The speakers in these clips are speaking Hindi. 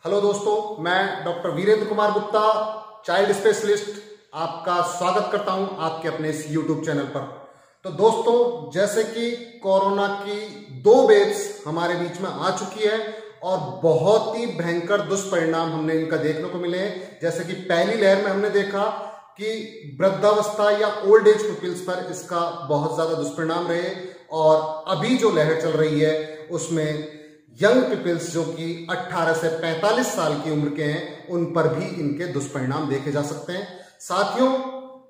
हेलो दोस्तों, मैं doctor Virendra Kumar Gupta, child specialist, आपका स्वागत करता हूं आपके अपने इस यूट्यूब चैनल पर। तो दोस्तों, जैसे कि कोरोना की 2 वेव्स हमारे बीच में आ चुकी है और बहुत ही भयंकर दुष्परिणाम हमने इनका देखने को मिले हैं। जैसे कि पहली लहर में हमने देखा कि वृद्धावस्था या ओल्ड एज पीपल्स पर इसका बहुत ज्यादा दुष्परिणाम रहे, और अभी जो लहर चल रही है उसमें यंग पीपल्स जो कि 18 से 45 साल की उम्र के हैं, उन पर भी इनके दुष्परिणाम देखे जा सकते हैं। साथियों,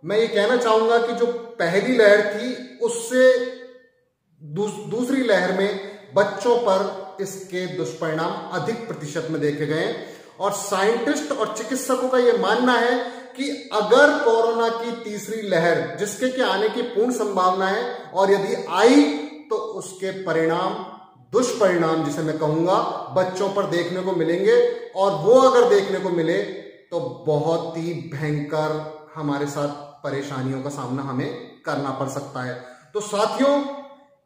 मैं ये कहना चाहूंगा कि जो पहली लहर थी उससे दूसरी लहर में बच्चों पर इसके दुष्परिणाम अधिक प्रतिशत में देखे गए हैं, और साइंटिस्ट और चिकित्सकों का यह मानना है कि अगर कोरोना की तीसरी लहर, जिसके के आने की पूर्ण संभावना है, और यदि आई तो उसके दुष्परिणाम जिसे मैं कहूंगा बच्चों पर देखने को मिलेंगे, और वो अगर देखने को मिले तो बहुत ही भयंकर हमारे साथ परेशानियों का सामना हमें करना पड़ सकता है। तो साथियों,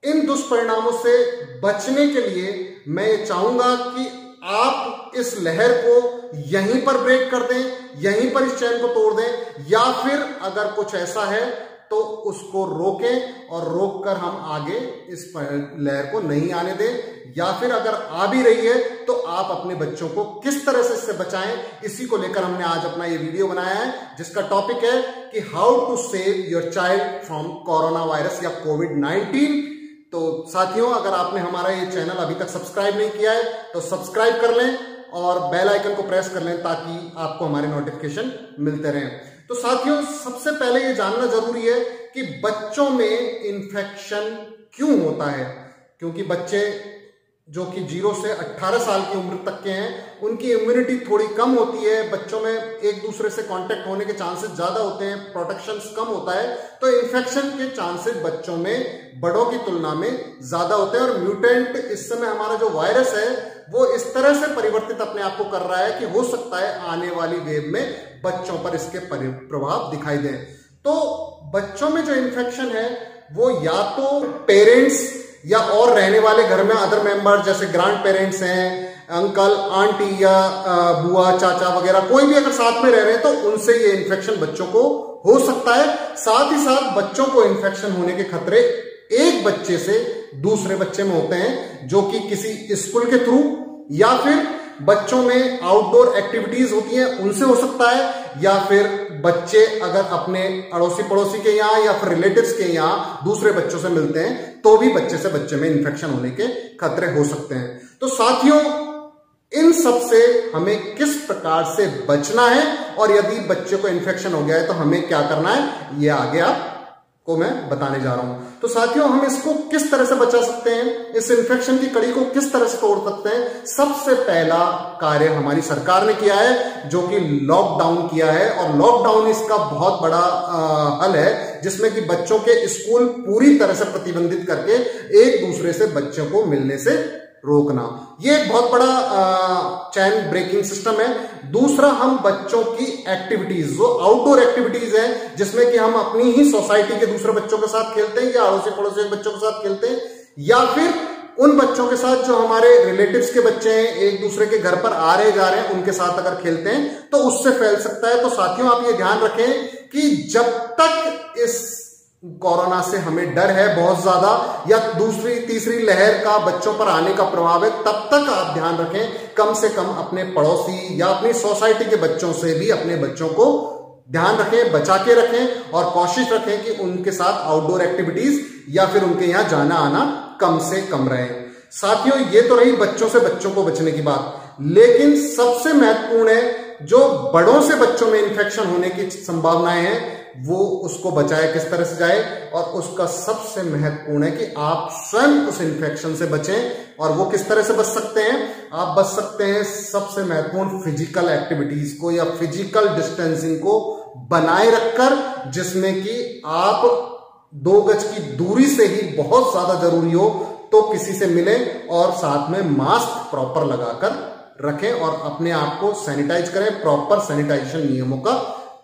इन दुष्परिणामों से बचने के लिए मैं ये चाहूंगा कि आप इस लहर को यहीं पर ब्रेक कर दें, यहीं पर इस चैन को तोड़ दें, या फिर अगर कुछ ऐसा है तो उसको रोकें और रोककर हम आगे इस लहर को नहीं आने दें। या फिर अगर आ भी रही है तो आप अपने बच्चों को किस तरह से इससे बचाएं, इसी को लेकर हमने आज अपना ये वीडियो बनाया है, जिसका टॉपिक है कि how to save your child from corona virus या कोविड-19। तो साथियों, अगर आपने हमारा ये चैनल अभी तक सब्सक्राइब नहीं किया है तो सब्सक्राइब कर लें और बेल आइकन को प्रेस कर लें, ताकि आपको हमारे नोटिफिकेशन मिलते रहें। तो साथियों, सबसे पहले ये जानना जरूरी है कि बच्चों में इन्फेक्शन क्यों होता है। क्योंकि बच्चे जो कि 0 से 18 साल की उम्र तक के हैं, उनकी इम्यूनिटी थोड़ी कम होती है, बच्चों में एक दूसरे से कांटेक्ट होने के चांसेस ज्यादा होते हैं, प्रोटेक्शन कम होता है, तो इन्फेक्शन के चांसेस बच्चों में बड़ों की तुलना में ज्यादा होते हैं। और म्यूटेंट इस समय हमारा जो वायरस है वो इस तरह से परिवर्तित अपने आप को कर रहा है कि हो सकता है आने वाली वेव में बच्चों पर इसके प्रभाव दिखाई दें। तो बच्चों में जो इन्फेक्शन है वो या तो पेरेंट्स या और रहने वाले घर में अदर मेंबर, जैसे ग्रैंड पेरेंट्स हैं, अंकल आंटी या बुआ चाचा वगैरह, कोई भी अगर साथ में रह रहे हैं तो उनसे ये इन्फेक्शन बच्चों को हो सकता है। साथ ही साथ बच्चों को इन्फेक्शन होने के खतरे एक बच्चे से दूसरे बच्चे में होते हैं, जो कि किसी स्कूल के थ्रू या फिर बच्चों में आउटडोर एक्टिविटीज होती हैं उनसे हो सकता है, या फिर बच्चे अगर अपने अड़ोसी पड़ोसी के यहाँ या फिर रिलेटिव्स के यहाँ दूसरे बच्चों से मिलते हैं तो भी बच्चे से बच्चे में इन्फेक्शन होने के खतरे हो सकते हैं। तो साथियों, इन सब से हमें किस प्रकार से बचना है, और यदि बच्चे को इन्फेक्शन हो गया है तो हमें क्या करना है, ये आगे आपको मैं बताने जा रहा हूं। तो साथियों, हम इसको किस तरह से बचा सकते हैं, इस इन्फेक्शन की कड़ी को किस तरह से तोड़ सकते हैं। सबसे पहला कार्य हमारी सरकार ने किया है, जो कि लॉकडाउन किया है, और लॉकडाउन इसका बहुत बड़ा हल है, जिसमें कि बच्चों के स्कूल पूरी तरह से प्रतिबंधित करके एक दूसरे से बच्चों को मिलने से रोकना। ये एक बहुत बड़ा चैन ब्रेकिंग सिस्टम है। दूसरा, हम बच्चों की एक्टिविटीज, जो आउटडोर एक्टिविटीज है, जिसमें कि हम अपनी ही सोसाइटी के दूसरे बच्चों के साथ खेलते हैं, या अड़ोसी पड़ोसी के बच्चों के साथ खेलते हैं, या फिर उन बच्चों के साथ जो हमारे रिलेटिव्स के बच्चे हैं, एक दूसरे के घर पर आ रहे जा रहे हैं, उनके साथ अगर खेलते हैं तो उससे फैल सकता है। तो साथियों, आप ये ध्यान रखें कि जब तक इस कोरोना से हमें डर है बहुत ज्यादा, या दूसरी तीसरी लहर का बच्चों पर आने का प्रभाव है, तब तक आप ध्यान रखें, कम से कम अपने पड़ोसी या अपनी सोसाइटी के बच्चों से भी अपने बच्चों को ध्यान रखें, बचा के रखें, और कोशिश रखें कि उनके साथ आउटडोर एक्टिविटीज या फिर उनके यहां जाना आना कम से कम रहे। साथियों, ये तो रही बच्चों से बच्चों को बचने की बात, लेकिन सबसे महत्वपूर्ण है जो बड़ों से बच्चों में इन्फेक्शन होने की संभावनाएं हैं, वो उसको बचाए किस तरह से जाए। और उसका सबसे महत्वपूर्ण है कि आप स्वयं उस इन्फेक्शन से बचें। और वो किस तरह से बच सकते हैं? आप बच सकते हैं सबसे महत्वपूर्ण फिजिकल एक्टिविटीज को या फिजिकल डिस्टेंसिंग को बनाए रखकर, जिसमें कि आप 2 गज की दूरी से ही बहुत ज्यादा जरूरी हो तो किसी से मिलें, और साथ में मास्क प्रॉपर लगाकर रखें, और अपने आप को सैनिटाइज करें, प्रॉपर सैनिटाइजेशन नियमों का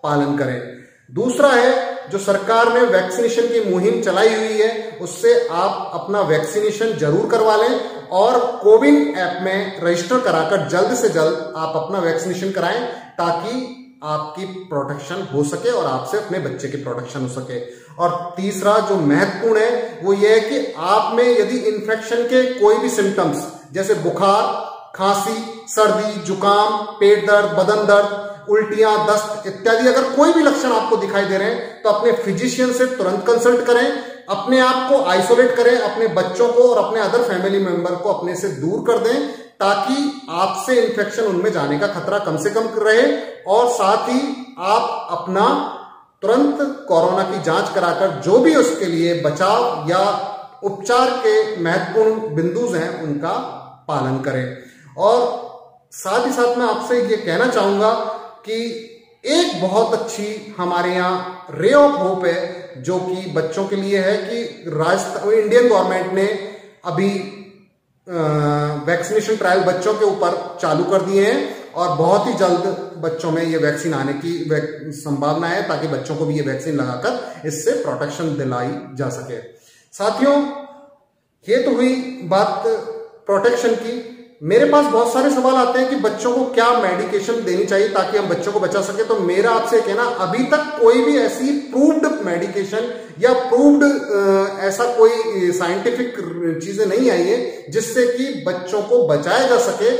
पालन करें। दूसरा है, जो सरकार ने वैक्सीनेशन की मुहिम चलाई हुई है, उससे आप अपना वैक्सीनेशन जरूर करवा लें, और कोविन ऐप में रजिस्टर कराकर जल्द से जल्द आप अपना वैक्सीनेशन कराएं, ताकि आपकी प्रोटेक्शन हो सके और आपसे अपने बच्चे की प्रोटेक्शन हो सके। और तीसरा जो महत्वपूर्ण है वो ये है कि आप में यदि इन्फेक्शन के कोई भी सिम्टम्स जैसे बुखार, खांसी, सर्दी, जुकाम, पेट दर्द, बदन दर्द, उल्टियां, दस्त इत्यादि अगर कोई भी लक्षण आपको दिखाई दे रहे हैं तो अपने फिजिशियन से तुरंत कंसल्ट करें, अपने आप को आइसोलेट करें, अपने बच्चों को और अपने अदर फैमिली मेंबर को अपने से दूर कर दें, ताकि आपसे इन्फेक्शन उनमें जाने का खतरा कम से कम रहे। और साथ ही आप अपना तुरंत कोरोना की जांच कराकर जो भी उसके लिए बचाव या उपचार के महत्वपूर्ण बिंदु हैं उनका पालन करें। और साथ ही साथ मैं आपसे ये कहना चाहूंगा कि एक बहुत अच्छी हमारे यहाँ रे ऑफ होप है जो कि बच्चों के लिए है कि इंडियन गवर्नमेंट ने अभी वैक्सीनेशन ट्रायल बच्चों के ऊपर चालू कर दिए हैं और बहुत ही जल्द बच्चों में ये वैक्सीन आने की संभावना है, ताकि बच्चों को भी ये वैक्सीन लगाकर इससे प्रोटेक्शन दिलाई जा सके। साथियों, ये तो हुई बात प्रोटेक्शन की। मेरे पास बहुत सारे सवाल आते हैं कि बच्चों को क्या मेडिकेशन देनी चाहिए ताकि हम बच्चों को बचा सके। तो मेरा आपसे कहना, अभी तक कोई भी ऐसी प्रूव्ड मेडिकेशन या प्रूव्ड ऐसा कोई साइंटिफिक चीजें नहीं आई है जिससे कि बच्चों को बचाया जा सके।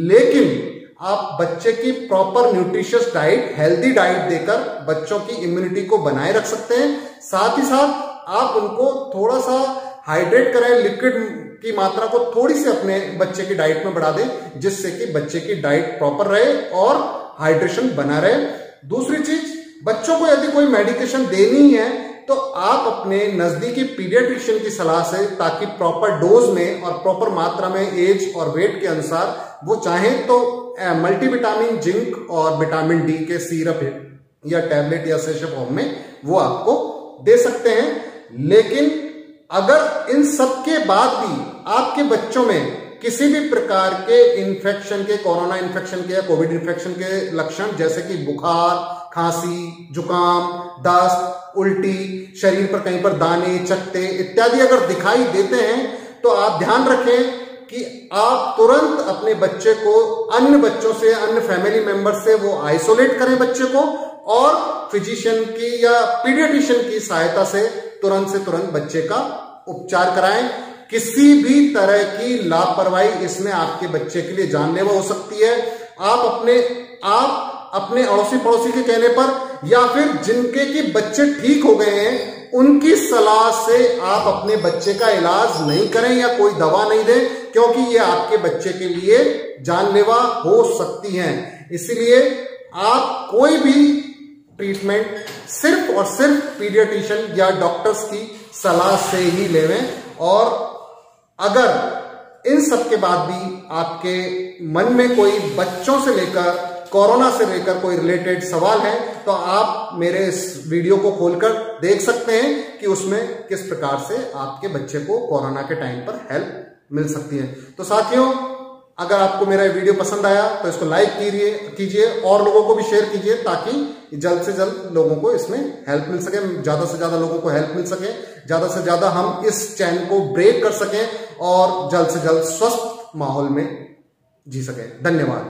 लेकिन आप बच्चे की proper nutritious diet, healthy diet देकर बच्चों की इम्यूनिटी को बनाए रख सकते हैं। साथ ही साथ आप उनको थोड़ा सा हाइड्रेट करें, लिक्विड की मात्रा को थोड़ी सी अपने बच्चे की डाइट में बढ़ा दें, जिससे कि बच्चे की डाइट प्रॉपर रहे और हाइड्रेशन बना रहे। दूसरी चीज, बच्चों को यदि कोई मेडिकेशन देनी है तो आप अपने नजदीकी पीडियाट्रिशियन की सलाह से, ताकि प्रॉपर डोज में और प्रॉपर मात्रा में एज और वेट के अनुसार वो चाहें तो मल्टीविटामिन, जिंक और विटामिन डी के सिरप या टैबलेट या सेशे फॉर्म में वो आपको दे सकते हैं। लेकिन अगर इन सब के बाद भी आपके बच्चों में किसी भी प्रकार के इन्फेक्शन के, कोरोना इन्फेक्शन के या कोविड इन्फेक्शन के लक्षण जैसे कि बुखार, खांसी, जुकाम, दस्त, उल्टी, शरीर पर कहीं पर दाने, चकत्ते इत्यादि अगर दिखाई देते हैं तो आप ध्यान रखें कि आप तुरंत अपने बच्चे को अन्य बच्चों से, अन्य फैमिली मेंबर से वो आइसोलेट करें बच्चे को, और फिजिशियन की या पीडियाट्रिशियन की सहायता से तुरंत बच्चे का उपचार कराएं। किसी भी तरह की लापरवाही इसमें आपके बच्चे के लिए जानलेवा हो सकती है। आप अपने अड़ोसी पड़ोसी के कहने पर या फिर जिनके कि बच्चे ठीक हो गए हैं उनकी सलाह से आप अपने बच्चे का इलाज नहीं करें या कोई दवा नहीं दें, क्योंकि ये आपके बच्चे के लिए जानलेवा हो सकती हैं। इसलिए आप कोई भी ट्रीटमेंट सिर्फ और सिर्फ पीडियाट्रिशियन या डॉक्टर्स की सलाह से ही लेवें। और अगर इन सब के बाद भी आपके मन में कोई बच्चों से लेकर कोरोना से लेकर कोई रिलेटेड सवाल है तो आप मेरे इस वीडियो को खोलकर देख सकते हैं कि उसमें किस प्रकार से आपके बच्चे को कोरोना के टाइम पर हेल्प मिल सकती है। तो साथियों, अगर आपको मेरा वीडियो पसंद आया तो इसको लाइक कीजिए और लोगों को भी शेयर कीजिए, ताकि जल्द से जल्द लोगों को इसमें हेल्प मिल सके, ज्यादा से ज्यादा लोगों को हेल्प मिल सके, ज्यादा से ज्यादा हम इस चैन को ब्रेक कर सकें और जल्द से जल्द स्वस्थ माहौल में जी सकें। धन्यवाद।